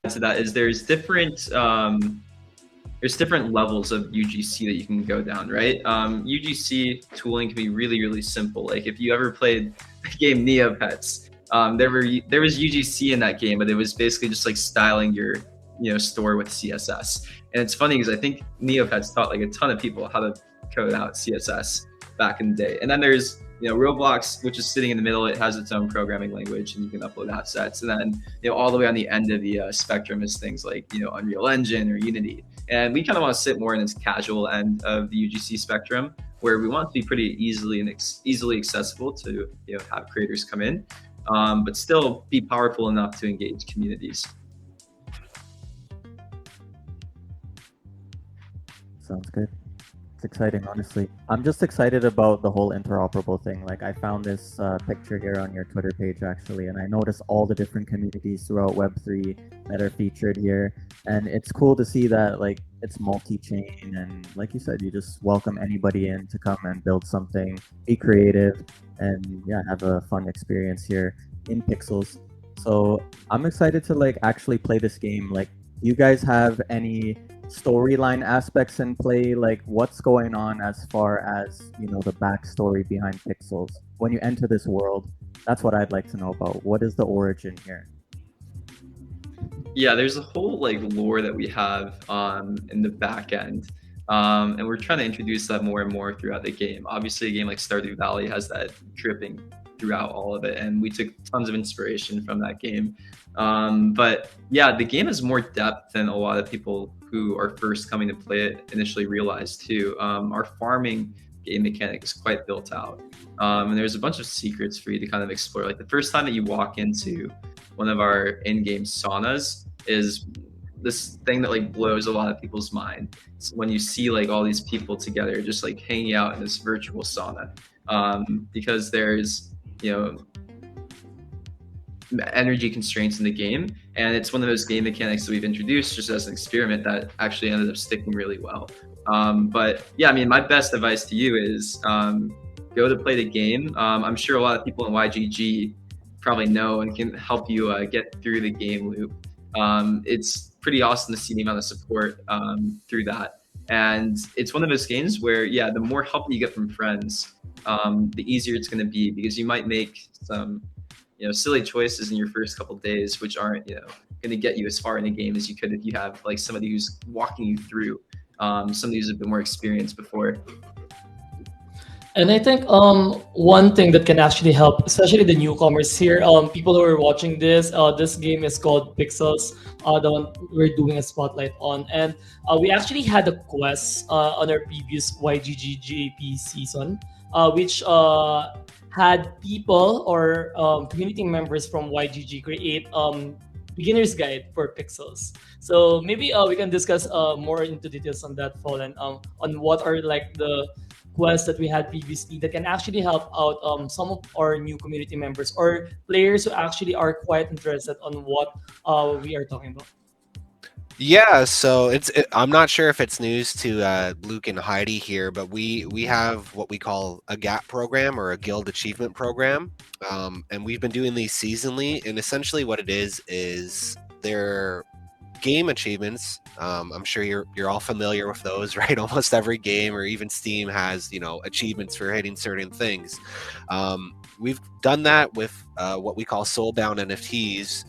To that is there's different levels of UGC that you can go down, right? UGC tooling can be really, really simple. Like if you ever played the game Neopets, there was UGC in that game, but it was basically just like styling your store with CSS. And it's funny because I think Neopets taught like a ton of people how to code out CSS back in the day. And then there's Roblox, which is sitting in the middle. It has its own programming language, and you can upload assets. And then all the way on the end of the spectrum is things like Unreal Engine or Unity. And we kind of want to sit more in this casual end of the UGC spectrum, where we want to be pretty easily accessible to have creators come in, but still be powerful enough to engage communities. Sounds good. It's exciting, honestly. I'm just excited about the whole interoperable thing. Like I found this picture here on your Twitter page actually, and I noticed all the different communities throughout Web3 that are featured here. And it's cool to see that like it's multi-chain, and like you said, you just welcome anybody in to come and build something, be creative, and yeah, have a fun experience here in Pixels. So I'm excited to like actually play this game. Like, do you guys have any storyline aspects in play? Like what's going on as far as the backstory behind Pixels when you enter this world? That's what I'd like to know about. What is the origin here? Yeah, there's a whole like lore that we have in the back end, and we're trying to introduce that more and more throughout the game. Obviously, a game like Stardew Valley has that dripping throughout all of it, and we took tons of inspiration from that game. But yeah, the game has more depth than a lot of people who are first coming to play it initially realize too. Our farming game mechanic is quite built out, and there's a bunch of secrets for you to kind of explore. Like the first time that you walk into one of our in-game saunas is this thing that like blows a lot of people's mind. It's when you see like all these people together just like hanging out in this virtual sauna, because there's energy constraints in the game, and it's one of those game mechanics that we've introduced just as an experiment that actually ended up sticking really well. But yeah, I mean, my best advice to you is go to play the game. I'm sure a lot of people in YGG probably know and can help you get through the game loop. It's pretty awesome to see the amount of support through that. And it's one of those games where, yeah, the more help you get from friends, the easier it's going to be, because you might make some silly choices in your first couple of days, which aren't going to get you as far in the game as you could if you have like somebody who's walking you through, somebody who's a bit more experienced before. And I think one thing that can actually help, especially the newcomers here, people who are watching this game is called Pixels, the one we're doing a spotlight on. And we actually had a quest on our previous YGG GAP season, which had people or community members from YGG create beginner's guide for Pixels. So maybe we can discuss more into details on that, Fall, and on what are like the quests that we had previously that can actually help out some of our new community members or players who actually are quite interested on what we are talking about. Yeah, so I'm not sure if it's news to Luke and Heidi here, but we have what we call a GAP program or a Guild Achievement program, and we've been doing these seasonally. And essentially, what it is they're game achievements. I'm sure you're all familiar with those, right? Almost every game or even Steam has achievements for hitting certain things. We've done that with what we call soulbound NFTs.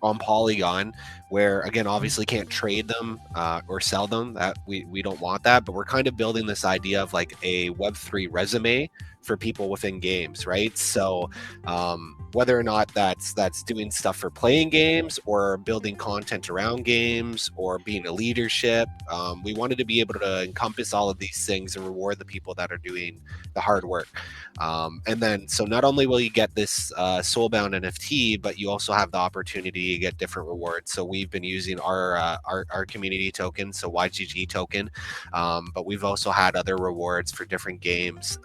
On Polygon, where again obviously can't trade them or sell them. That we don't want that, but we're kind of building this idea of like a Web3 resume for people within games, right? So whether or not that's doing stuff for playing games or building content around games or being a leadership, we wanted to be able to encompass all of these things and reward the people that are doing the hard work. And then, so not only will you get this soulbound NFT, but you also have the opportunity to get different rewards. So we've been using our community token, so YGG token, but we've also had other rewards for different games.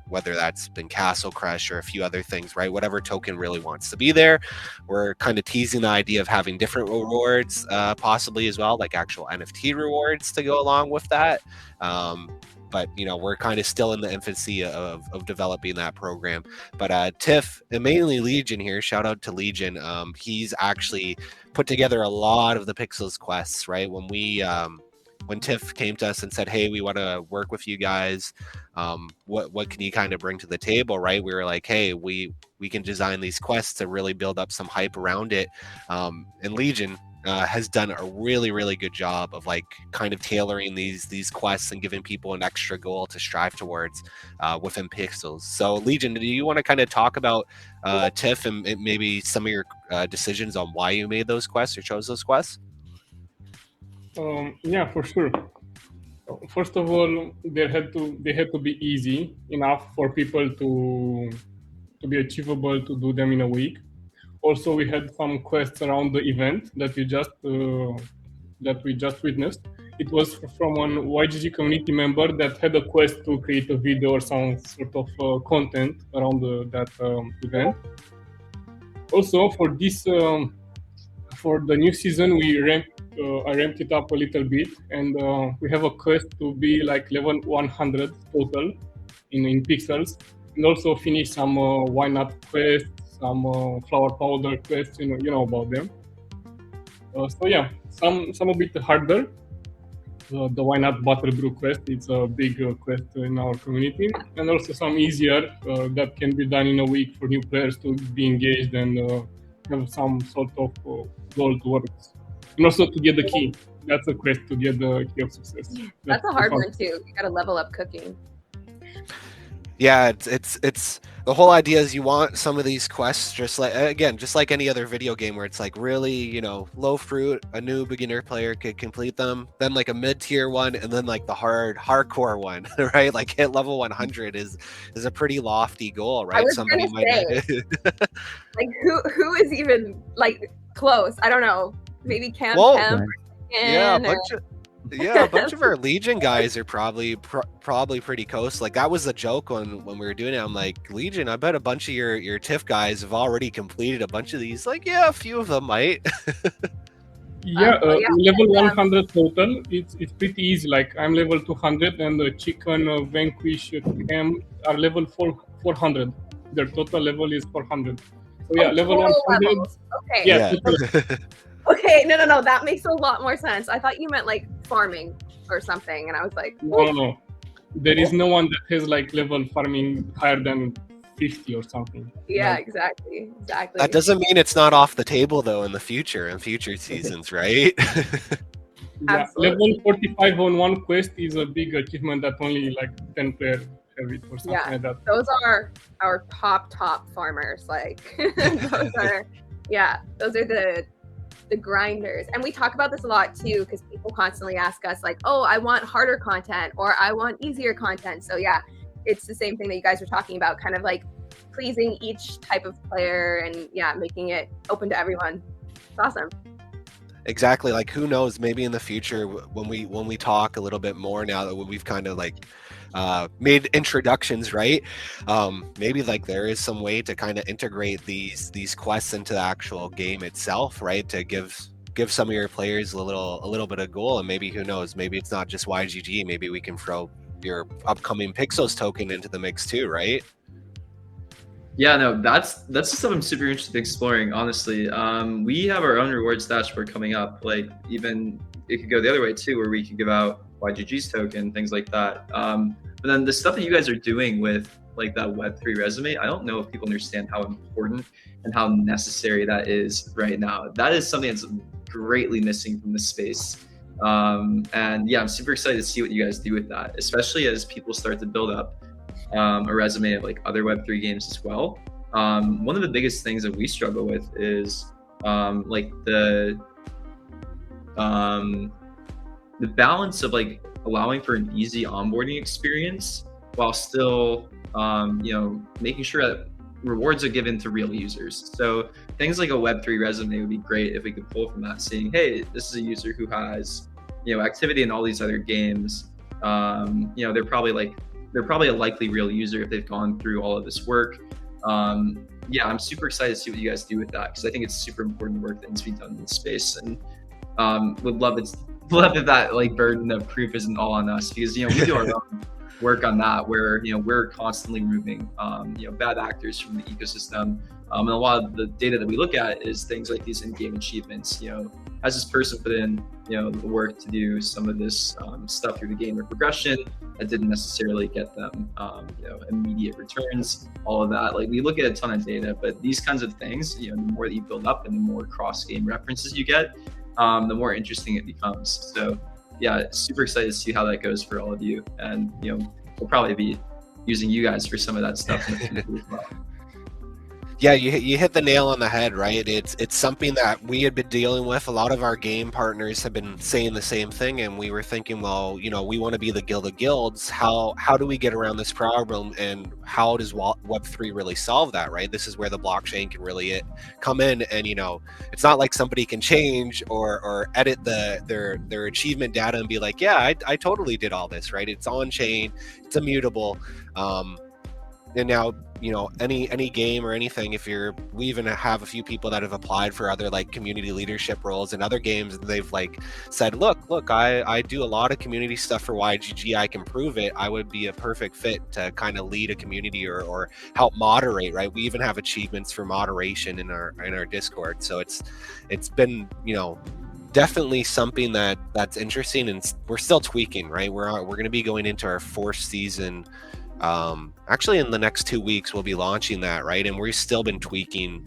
Whether that's been Castle Crush or a few other things, right? Whatever token really wants to be there. We're kind of teasing the idea of having different rewards possibly as well, like actual NFT rewards to go along with that. But but we're kind of still in the infancy of developing that program. But Tiff, and mainly Legion here, shout out to Legion. He's actually put together a lot of the Pixels quests, right? When Tiff came to us and said, "Hey, we want to work with you guys. What can you kind of bring to the table?" Right? We were like, "Hey, we can design these quests to really build up some hype around it." And Legion has done a really, really good job of like kind of tailoring these quests and giving people an extra goal to strive towards within Pixels. So, Legion, do you want to kind of talk about Tiff and maybe some of your decisions on why you made those quests or chose those quests? Yeah, for sure. First of all, they had to be easy enough for people to be achievable to do them in a week. Also, we had some quests around the event that we just witnessed. It was from an YGG community member that had a quest to create a video or some sort of content around that event. Also, for for the new season, I ramped it up a little bit, and we have a quest to be like level 100 total in pixels, and also finish some why not quests, some flower powder quests. You know about them. So yeah, some a bit harder. The why not bottle brew quest, it's a big quest in our community, and also some easier that can be done in a week for new players to be engaged and have some sort of goal towards, and also to get the key. That's a quest to get the key of success. That's a hard one too. You gotta level up cooking. Yeah, it's the whole idea is you want some of these quests just like any other video game where it's like really, low fruit, a new beginner player could complete them, then like a mid-tier one, and then like the hardcore one, right? Like hit level 100 is a pretty lofty goal, right? I was gonna say, like who is even like close? I don't know. Maybe Camp. Yeah, a bunch of our Legion guys are probably pretty close. Like that was a joke when we were doing it. I'm like, Legion, I bet a bunch of your TIFF guys have already completed a bunch of these. Like, yeah, a few of them might. Level 100 total. It's pretty easy. Like I'm level 200, and the Chicken, Vanquish, Cam are level 400. Their total level is 400. So yeah, level 100. Levels. Okay. Yeah. Okay, no, that makes a lot more sense. I thought you meant like farming or something, and I was like, no. There is no one that has like level farming higher than 50 or something. Yeah, like, exactly. That doesn't mean it's not off the table though in future seasons, right? Yeah, level 45 on one quest is a big achievement that only like 10 players have it or something like that. Those are our top farmers. Like those are the grinders. And we talk about this a lot too, because people constantly ask us like, oh, I want harder content or I want easier content. So yeah, it's the same thing that you guys were talking about, kind of like pleasing each type of player and making it open to everyone. It's awesome. Exactly. Like who knows, maybe in the future when we talk a little bit more now that we've kind of like made introductions, right? Maybe like there is some way to kind of integrate these quests into the actual game itself, right? To give some of your players a little bit of goal, and maybe who knows, maybe it's not just YGG, maybe we can throw your upcoming Pixels token into the mix too, right? Yeah, no, that's stuff I'm super interested in exploring, honestly. We have our own rewards dashboard coming up. Like even it could go the other way too, where we could give out YGG's token, things like that. But then the stuff that you guys are doing with like that Web3 resume, I don't know if people understand how important and how necessary that is right now. That is something that's greatly missing from the space. And yeah, I'm super excited to see what you guys do with that, especially as people start to build up a resume of like other Web3 games as well. One of the biggest things that we struggle with is like the balance of like allowing for an easy onboarding experience while still making sure that rewards are given to real users. So things like a Web3 resume would be great if we could pull from that, saying, hey, this is a user who has activity in all these other games. They're probably a likely real user if they've gone through all of this work. I'm super excited to see what you guys do with that, because I think it's super important work that needs to be done in this space, and would love if that like burden of proof isn't all on us, because we do our own work on that, where we're constantly removing bad actors from the ecosystem. And a lot of the data that we look at is things like these in-game achievements. Has this person put in the work to do some of this stuff through the game or progression that didn't necessarily get them immediate returns, all of that. Like, we look at a ton of data, but these kinds of things, the more that you build up and the more cross-game references you get, the more interesting it becomes. So yeah, super excited to see how that goes for all of you. And we'll probably be using you guys for some of that stuff in the future as well. Yeah, you hit the nail on the head, right? It's something that we had been dealing with. A lot of our game partners have been saying the same thing, and we were thinking, well, we want to be the guild of guilds. How do we get around this problem, and how does Web3 really solve that, right? This is where the blockchain can really come in, and it's not like somebody can change or edit their achievement data and be like, yeah, I totally did all this, right? It's on chain, it's immutable. And now, any game or anything, we even have a few people that have applied for other like community leadership roles in other games, and they've like said, look, I do a lot of community stuff for YGG. I can prove it. I would be a perfect fit to kind of lead a community or help moderate, right? We even have achievements for moderation in our Discord. So it's been, definitely something that's interesting, and we're still tweaking, right? We're going to be going into our 4th season. Actually in the next 2 weeks we'll be launching that, right? And we've still been tweaking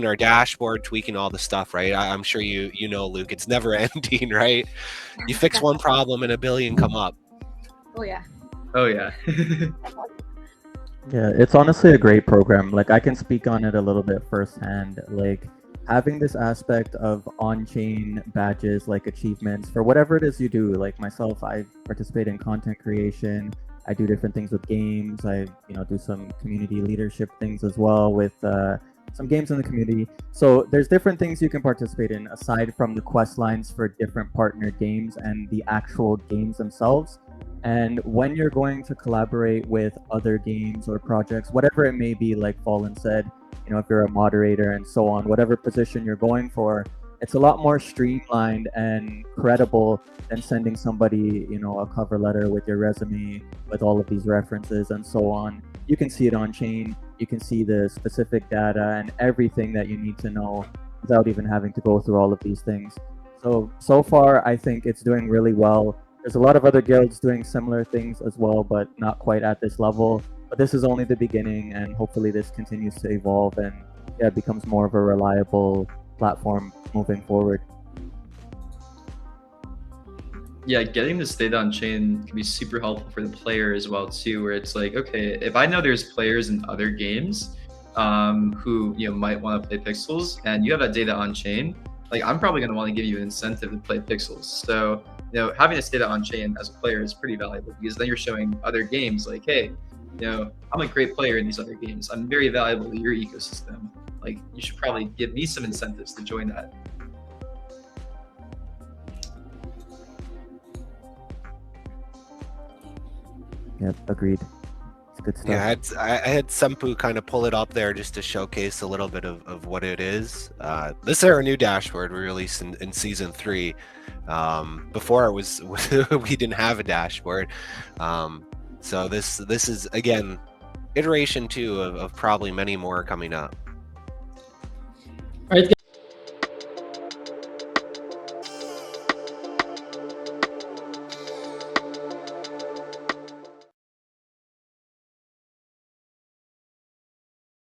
our dashboard, tweaking all the stuff, right? I'm sure you know, Luke, it's never ending, right? You fix one problem and a billion come up. Oh yeah. Yeah, it's honestly a great program. Like, I can speak on it a little bit firsthand. Like, having this aspect of on-chain badges, like achievements for whatever it is you do. Like myself, I participate in content creation. I do different things with games. I, do some community leadership things as well with some games in the community. So there's different things you can participate in aside from the quest lines for different partner games and the actual games themselves. And when you're going to collaborate with other games or projects, whatever it may be, like Fallen said, if you're a moderator and so on, whatever position you're going for, it's a lot more streamlined and credible than sending somebody, a cover letter with your resume with all of these references and so on. You can see it on chain. You can see the specific data and everything that you need to know without even having to go through all of these things. So far, I think it's doing really well. There's a lot of other guilds doing similar things as well, but not quite at this level. But this is only the beginning, and hopefully this continues to evolve and becomes more of a reliable platform moving forward. Yeah, getting this data on chain can be super helpful for the player as well too, where it's like, okay, if I know there's players in other games who might want to play Pixels, and you have that data on chain, like, I'm probably going to want to give you an incentive to play Pixels. So having this data on chain as a player is pretty valuable, because then you're showing other games like, hey, I'm a great player in these other games. I'm very valuable to your ecosystem. Like, you should probably give me some incentives to join that. Yep, agreed. It's good stuff. Yeah, I had Sempu kind of pull it up there just to showcase a little bit of what it is. This is our new dashboard we released in season 3. Before it was we didn't have a dashboard. So this is, again, iteration 2 of probably many more coming up.